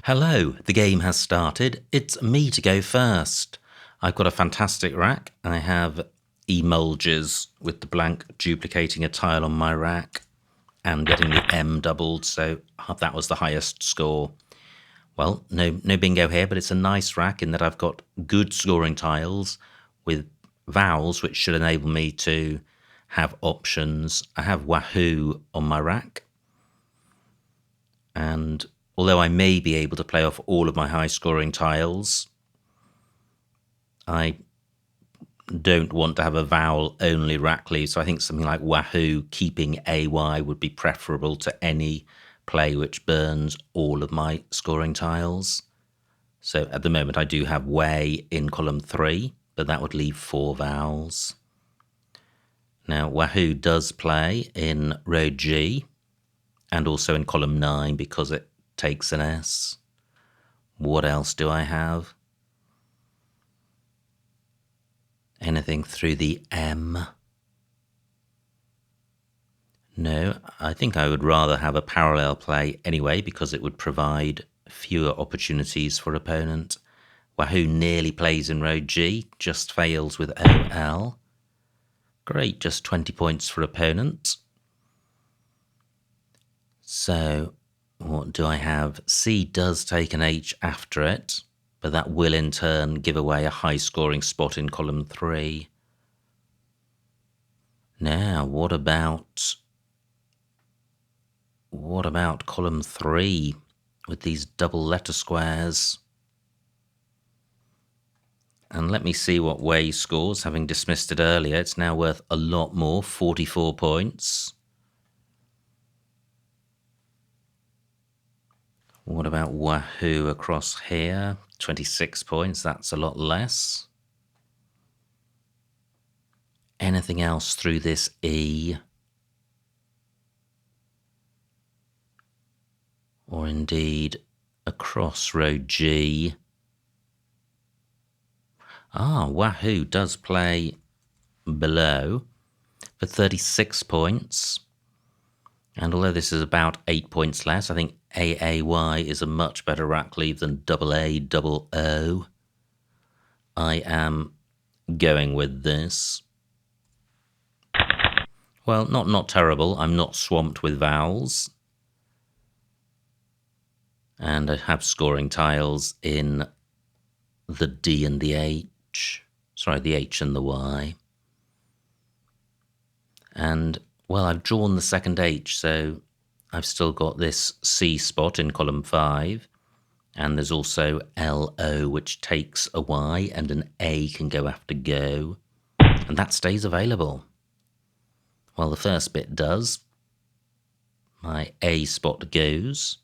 Hello, the game has started. It's me to go first. I've got a fantastic rack. I have emulges with the blank duplicating a tile on my rack and getting the M doubled, so that was the highest score. Well, no bingo here, but it's a nice rack in that I've got good scoring tiles with vowels, which should enable me to have options. I have Wahoo on my rack, and although I may be able to play off all of my high-scoring tiles, I don't want to have a vowel-only rack lead, so I think something like Wahoo keeping AY would be preferable to any play which burns all of my scoring tiles. So at the moment I do have way in column 3, but that would leave 4 vowels. Now Wahoo does play in row G and also in column 9 because it takes an S. What else do I have? Anything through the M? No, I think I would rather have a parallel play anyway because it would provide fewer opportunities for opponent. Wahoo nearly plays in row G, just fails with OL. Great, just 20 points for opponent. So what do I have? C does take an H after it, but that will in turn give away a high-scoring spot in column 3. Now, what about column 3 with these double letter squares? And let me see what Way scores, having dismissed it earlier. It's now worth a lot more, 44 points. What about Wahoo across here? 26 points, that's a lot less. Anything else through this E? Or indeed across row G? Wahoo does play below for 36 points. And although this is about 8 points less, I think AAY is a much better rack lead than AA. I am going with this. Well, not terrible. I'm not swamped with vowels. And I have scoring tiles in the D and the H. Sorry, the H and the Y. And, well, I've drawn the second H, so I've still got this C spot in column 5. And there's also LO, which takes a Y, and an A can go after go. And that stays available. Well, the first bit does. My A spot goes.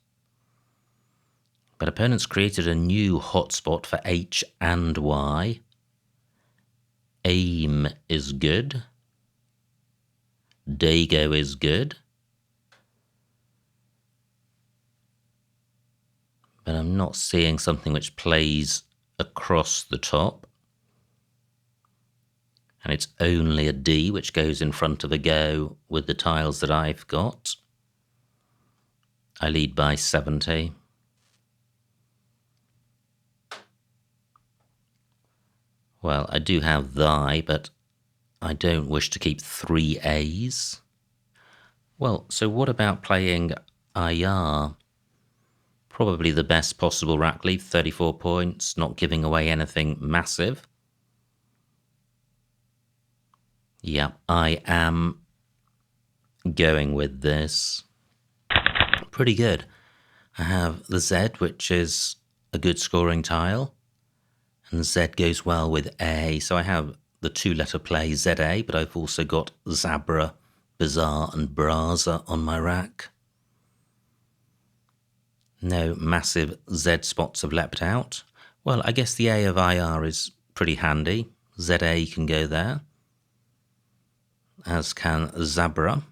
But opponents created a new hotspot for H and Y. Aim is good. Dago is good. But I'm not seeing something which plays across the top. And it's only a D which goes in front of a go with the tiles that I've got. I lead by 70. Well, I do have thy, but I don't wish to keep 3 A's. Well, so what about playing IR? Probably the best possible rack lead, 34 points, not giving away anything massive. Yeah, I am going with this. Pretty good. I have the Z, which is a good scoring tile. And Z goes well with A, so I have the 2-letter play ZA, but I've also got Zabra, Bazaar and Braza on my rack. No massive Z spots have leapt out. Well, I guess the A of IR is pretty handy. ZA can go there, as can Zabra,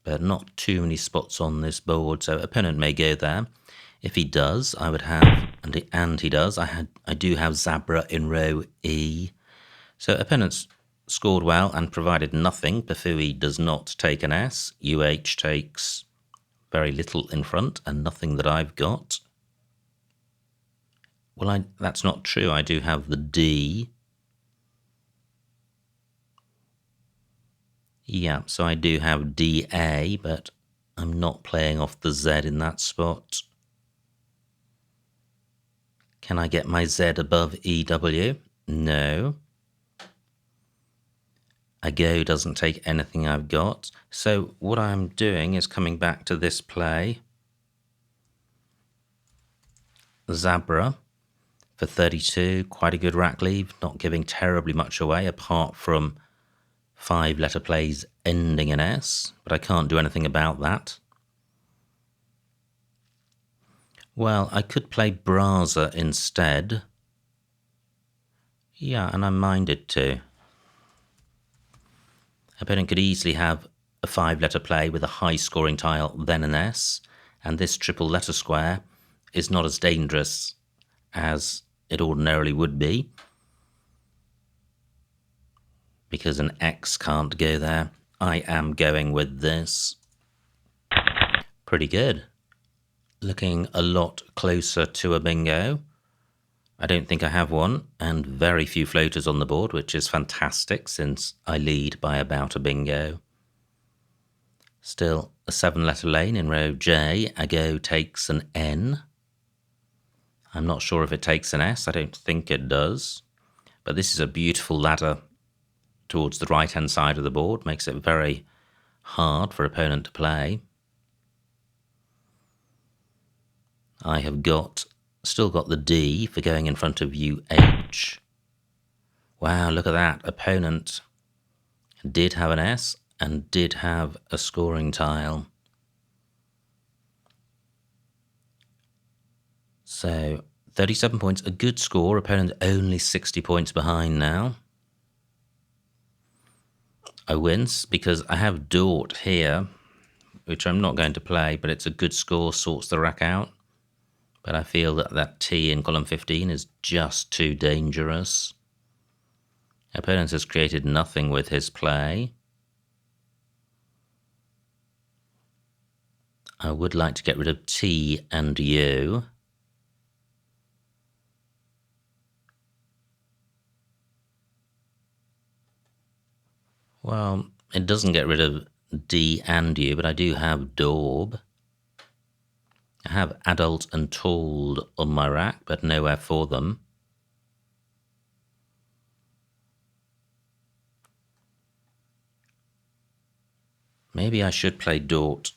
but not too many spots on this board, so opponent may go there. If he does, I would have, and he does, I do have Zabra in row E. So opponents scored well and provided nothing. Pafui does not take an S. UH takes very little in front and nothing that I've got. Well, that's not true. I do have the D. Yeah, so I do have DA, but I'm not playing off the Z in that spot. Can I get my Z above EW? No. A go doesn't take anything I've got. So what I'm doing is coming back to this play. Zabra for 32, quite a good rack leave, not giving terribly much away apart from 5-letter plays ending in S, but I can't do anything about that. Well, I could play Braza instead. Yeah, and I'm minded to. Opponent could easily have a 5-letter play with a high-scoring tile, then an S, and this triple letter square is not as dangerous as it ordinarily would be, because an X can't go there. I am going with this. Pretty good. Looking a lot closer to a bingo. I don't think I have one, and very few floaters on the board, which is fantastic since I lead by about a bingo. Still a 7-letter lane in row J. A go takes an N. I'm not sure if it takes an S. I don't think it does. But this is a beautiful ladder towards the right-hand side of the board. Makes it very hard for opponent to play. I have still got the D for going in front of UH. Wow, look at that. Opponent did have an S and did have a scoring tile. So 37 points, a good score. Opponent only 60 points behind now. I wince because I have Dort here, which I'm not going to play, but it's a good score, sorts the rack out. But I feel that T in column 15 is just too dangerous. Opponent has created nothing with his play. I would like to get rid of T and U. Well, it doesn't get rid of D and U, but I do have Daub. I have adult and told on my rack, but nowhere for them. Maybe I should play Dort.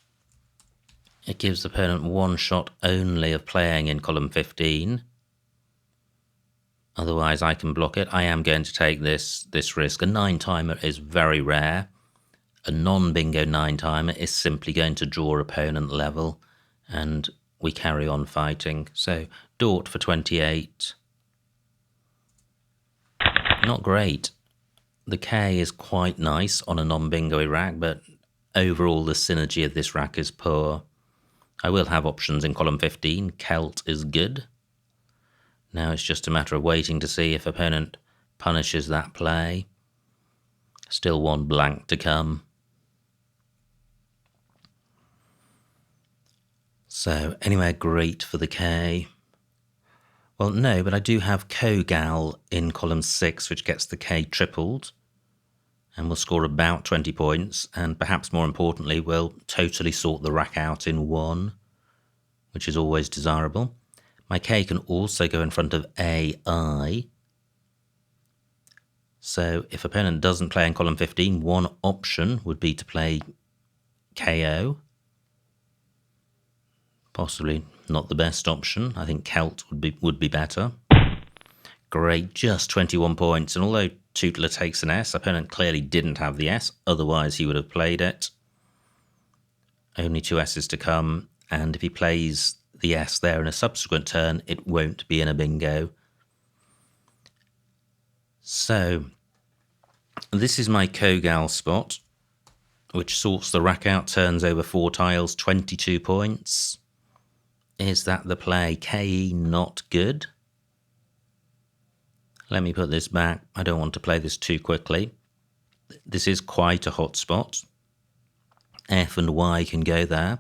It gives the opponent one shot only of playing in column 15. Otherwise I can block it. I am going to take this risk. A 9-timer is very rare. A non-bingo 9-timer is simply going to draw opponent level, and we carry on fighting. So Dort for 28. Not great. The K is quite nice on a non-bingo rack, but overall the synergy of this rack is poor. I will have options in column 15. Celt is good. Now it's just a matter of waiting to see if opponent punishes that play. Still one blank to come. So anyway, great for the K. Well, no, but I do have Kogal in column 6, which gets the K tripled and will score about 20 points, and perhaps more importantly, will totally sort the rack out in 1, which is always desirable. My K can also go in front of AI. So if opponent doesn't play in column 15, one option would be to play KO. Possibly not the best option. I think Celt would be better. Great, just 21 points. And although Tootler takes an S, opponent clearly didn't have the S, otherwise he would have played it. Only 2 S's to come, and if he plays the S there in a subsequent turn, it won't be in a bingo. So this is my Kogal spot, which sorts the rack out, turns over 4 tiles, 22 points. Is that the play? KE not good. Let me put this back. I don't want to play this too quickly. This is quite a hot spot. F and Y can go there.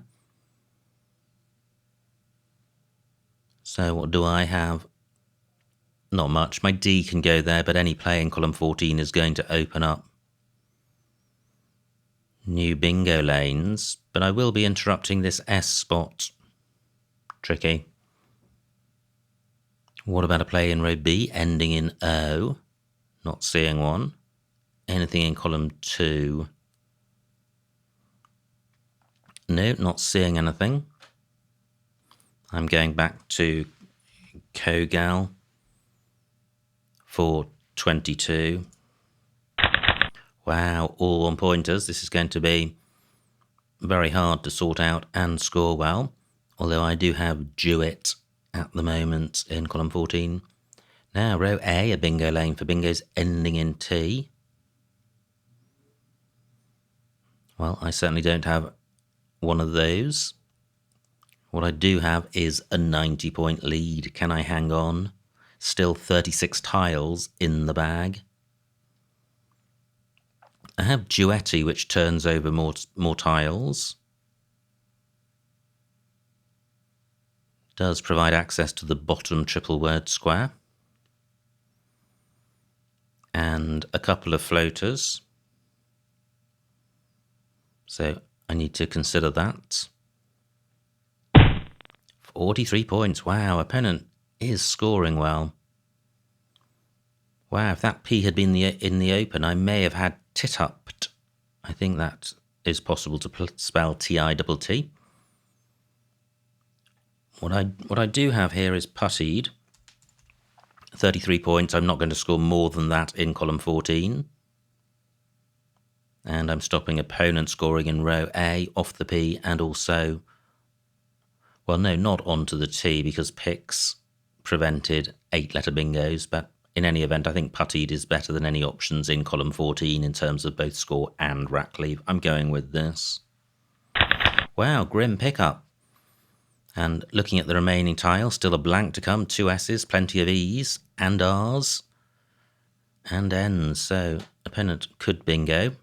So what do I have? Not much. My D can go there, but any play in column 14 is going to open up new bingo lanes, but I will be interrupting this S spot. Tricky. What about a play in row B ending in O? Not seeing one. Anything in column 2? No, not seeing anything. I'm going back to Kogal for 22. Wow, all one-pointers. This is going to be very hard to sort out and score well, although I do have Duet at the moment in column 14. Now, row A, a bingo lane for bingos ending in T. Well, I certainly don't have one of those. What I do have is a 90-point lead. Can I hang on? Still 36 tiles in the bag. I have Duetti, which turns over more tiles. Does provide access to the bottom triple word square. And a couple of floaters. So I need to consider that. 43 points. Wow, opponent is scoring well. Wow, if that P had been in the open, I may have had tit-upped. I think that is possible to spell T-I-T-T. What I do have here is puttied. 33 points. I'm not going to score more than that in column 14. And I'm stopping opponent scoring in row A off the P and also, well, no, not onto the T because picks prevented 8-letter bingos, but in any event, I think puttied is better than any options in column 14 in terms of both score and rack leave. I'm going with this. Wow, grim pickup. And looking at the remaining tile, still a blank to come, 2 S's, plenty of E's and R's and N's. So opponent could bingo,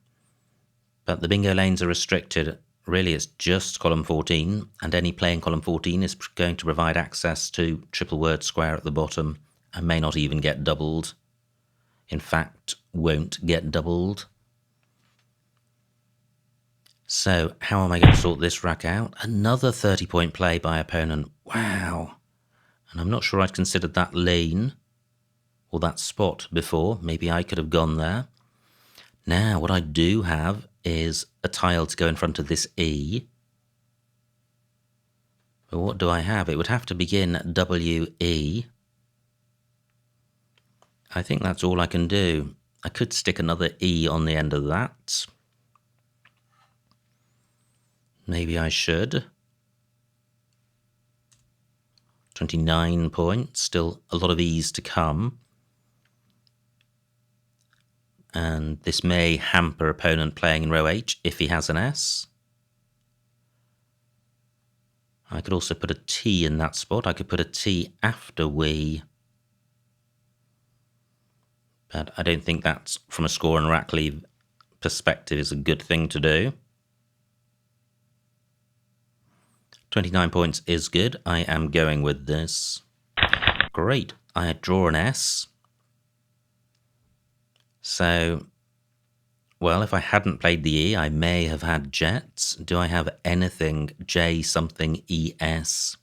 but the bingo lanes are restricted. Really, it's just column 14, and any play in column 14 is going to provide access to triple word square at the bottom and may not even get doubled. In fact, won't get doubled. So how am I going to sort this rack out? Another 30-point play by opponent. Wow. And I'm not sure I'd considered that lane or that spot before. Maybe I could have gone there. Now, what I do have is a tile to go in front of this E. But what do I have? It would have to begin W-E. I think that's all I can do. I could stick another E on the end of that. Maybe I should. 29 points, still a lot of E's to come. And this may hamper opponent playing in row H if he has an S. I could also put a T in that spot. I could put a T after we. But I don't think that's, from a score and rack leave perspective, is a good thing to do. 29 points is good. I am going with this. Great. I draw an S. So, well, if I hadn't played the E, I may have had jets. Do I have anything J something ES?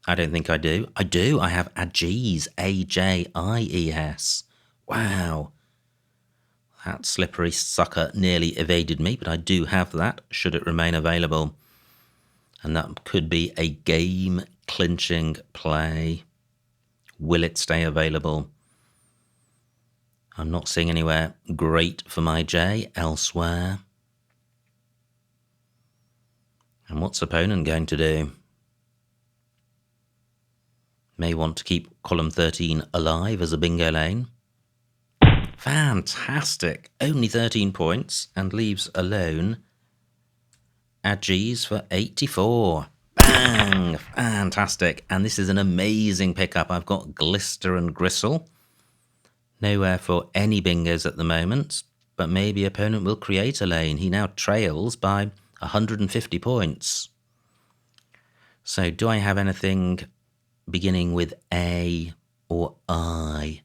I don't think I do. I do. I have AJIES, AJIES. Wow. That slippery sucker nearly evaded me, but I do have that, should it remain available. And that could be a game-clinching play. Will it stay available? I'm not seeing anywhere great for my J elsewhere. And what's opponent going to do? May want to keep column 13 alive as a bingo lane. Fantastic! Only 13 points and leaves alone AJIES for 84. Bang! Fantastic. And this is an amazing pickup. I've got Glister and Gristle. Nowhere for any bingos at the moment, but maybe opponent will create a lane. He now trails by 150 points. So do I have anything beginning with A or I?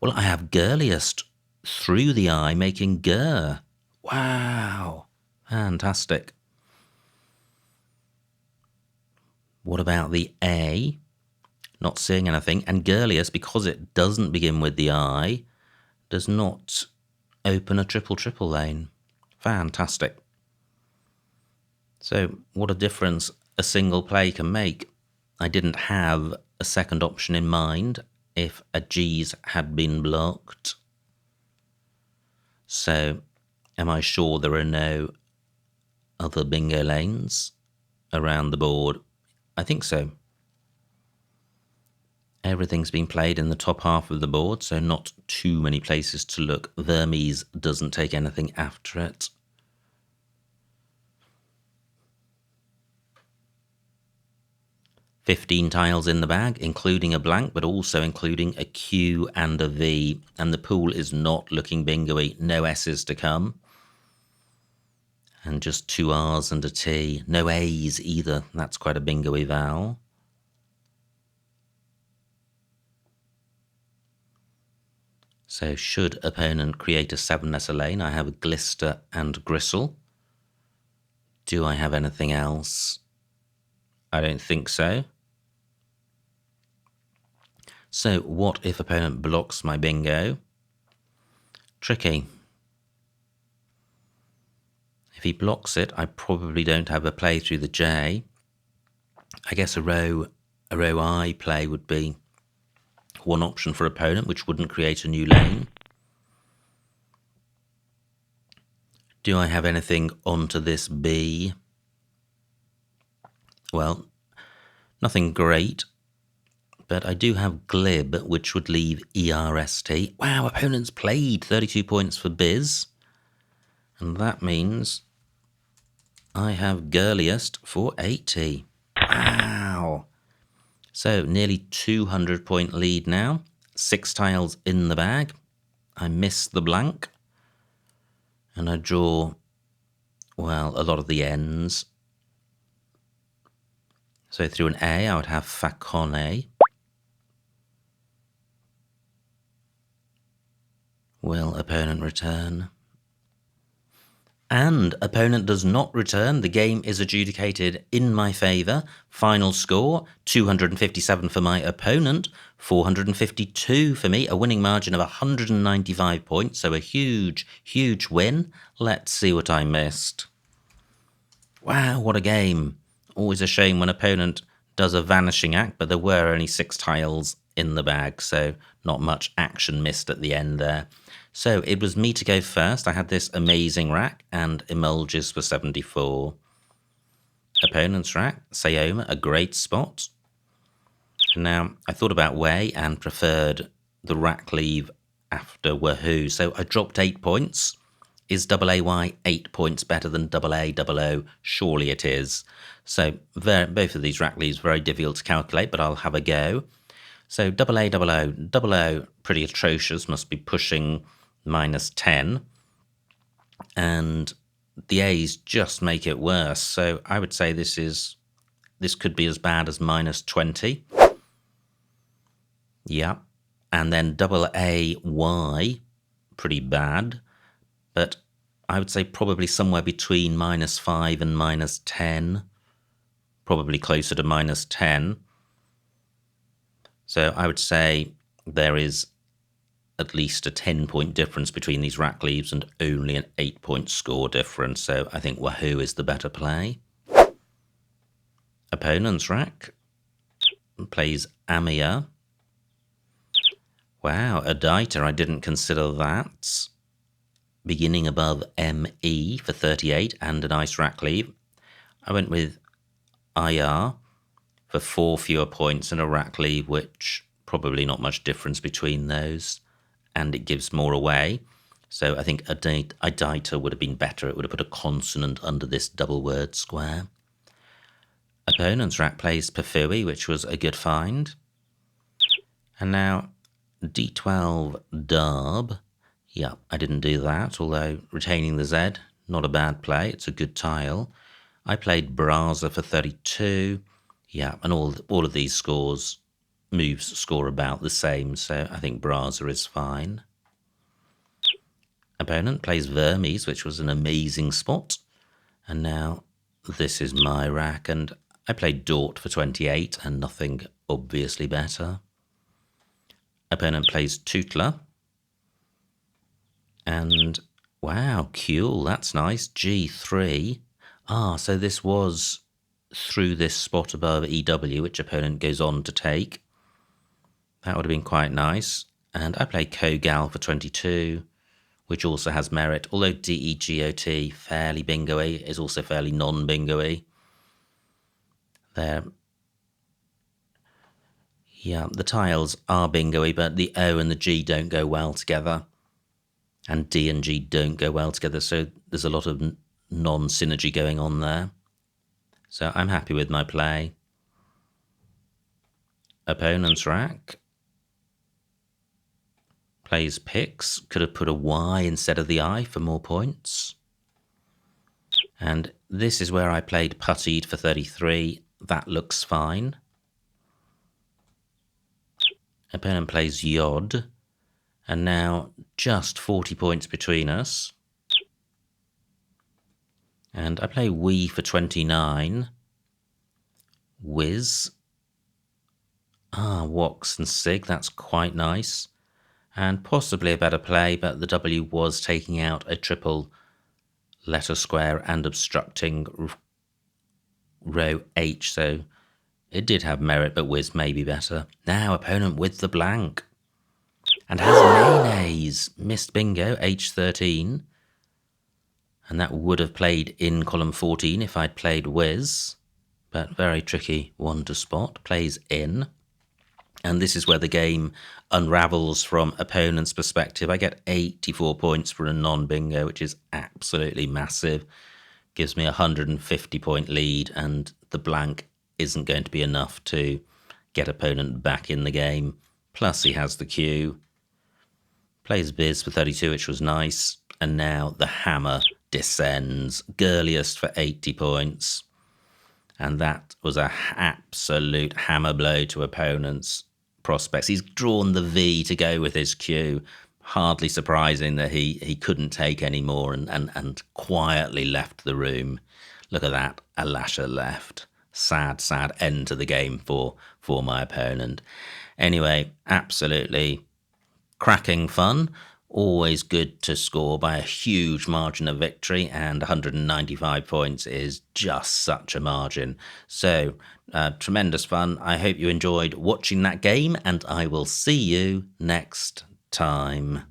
Well, I have girliest through the I, making ger. Wow, fantastic. What about the A? Not seeing anything. And girliest, because it doesn't begin with the I, does not open a triple lane. Fantastic. So what a difference a single play can make. I didn't have a second option in mind if a G's had been blocked. So am I sure there are no other bingo lanes around the board? I think so. Everything's been played in the top half of the board, so not too many places to look. Vermes doesn't take anything after it. "15 tiles in the bag, including a blank, but also including a Q and a V. And the pool is not looking bingo-y. No S's to come. And just 2 R's and a T. No A's either. That's quite a bingo-y vowel. So should opponent create a 7-letter lane, I have glister and gristle. Do I have anything else? I don't think so. So what if opponent blocks my bingo? Tricky. If he blocks it, I probably don't have a play through the J. I guess a row I play would be one option for opponent, which wouldn't create a new lane. Do I have anything onto this B? Well, nothing great, but I do have glib, which would leave ERST. Wow, opponent's played 32 points for biz, and that means I have girliest for 80. Wow. So nearly 200-point lead now. 6 tiles in the bag. I miss the blank. And I draw, well, a lot of the ends. So through an A, I would have facone. Will opponent return? And opponent does not return. The game is adjudicated in my favour. Final score, 257 for my opponent, 452 for me. A winning margin of 195 points, so a huge, huge win. Let's see what I missed. Wow, what a game. Always a shame when opponent does a vanishing act, but there were only 6 tiles in the bag, so not much action missed at the end there. So it was me to go first. I had this amazing rack, and emulges for 74. Opponent's rack, Sayoma, a great spot. Now, I thought about way and preferred the rack leave after Wahoo, so I dropped 8 points. Is AAY 8 points better than AA00? Surely it is. So both of these rack leaves very difficult to calculate, but I'll have a go. So AA00, pretty atrocious, must be pushing -10. And the A's just make it worse. So I would say this could be as bad as -20. Yeah. And then AAY, pretty bad. But I would say probably somewhere between -5 and -10. Probably closer to -10. So I would say there is at least a 10-point difference between these rack leaves and only an 8-point score difference. So I think Wahoo is the better play. Opponent's rack plays Amia. Wow, Adita, I didn't consider that. Beginning above ME for 38 and a nice rack leave. I went with IR for 4 fewer points and a rack leave, which probably not much difference between those, and it gives more away. So I think Adita would have been better. It would have put a consonant under this double word square. Opponent's rack plays Pafui, which was a good find. And now D12 Darb. Yeah, I didn't do that, although retaining the Z, not a bad play. It's a good tile. I played Braza for 32. Yeah, and all of these scores moves score about the same, so I think Braza is fine. Opponent plays Vermes, which was an amazing spot. And now this is my rack, and I played Dort for 28 and nothing obviously better. Opponent plays Tootler. And wow, Kuhl, that's nice. G3. So this was through this spot above EW, which opponent goes on to take. That would have been quite nice. And I play Kogal for 22, which also has merit, although DEGOT, fairly bingo-y, is also fairly non-bingo-y. There. Yeah, the tiles are bingo-y, but the O and the G don't go well together. And D and G don't go well together, so there's a lot of non-synergy going on there. So I'm happy with my play. Opponent's rack plays Pix. Could have put a Y instead of the I for more points. And this is where I played puttied for 33. That looks fine. Opponent plays Yod. And now just 40 points between us. And I play Wee for 29. Whiz. Wox and Sig, that's quite nice. And possibly a better play, but the W was taking out a triple letter square and obstructing row H, so it did have merit, but Whiz may be better. Now opponent with the blank. And has mayonnaise. Missed bingo, H13. And that would have played in column 14 if I'd played Whiz. But very tricky one to spot. Plays in. And this is where the game unravels from opponent's perspective. I get 84 points for a non-bingo, which is absolutely massive. Gives me a 150-point lead, and the blank isn't going to be enough to get opponent back in the game. Plus he has the Q. Plays Biz for 32, which was nice. And now the hammer descends. Girliest for 80 points. And that was an absolute hammer blow to opponents' prospects. He's drawn the V to go with his Q. Hardly surprising that he couldn't take any more and quietly left the room. Look at that. Allasha left. Sad, sad end to the game for my opponent. Anyway, absolutely cracking fun. Always good to score by a huge margin of victory, and 195 points is just such a margin. So, tremendous fun. I hope you enjoyed watching that game, and I will see you next time.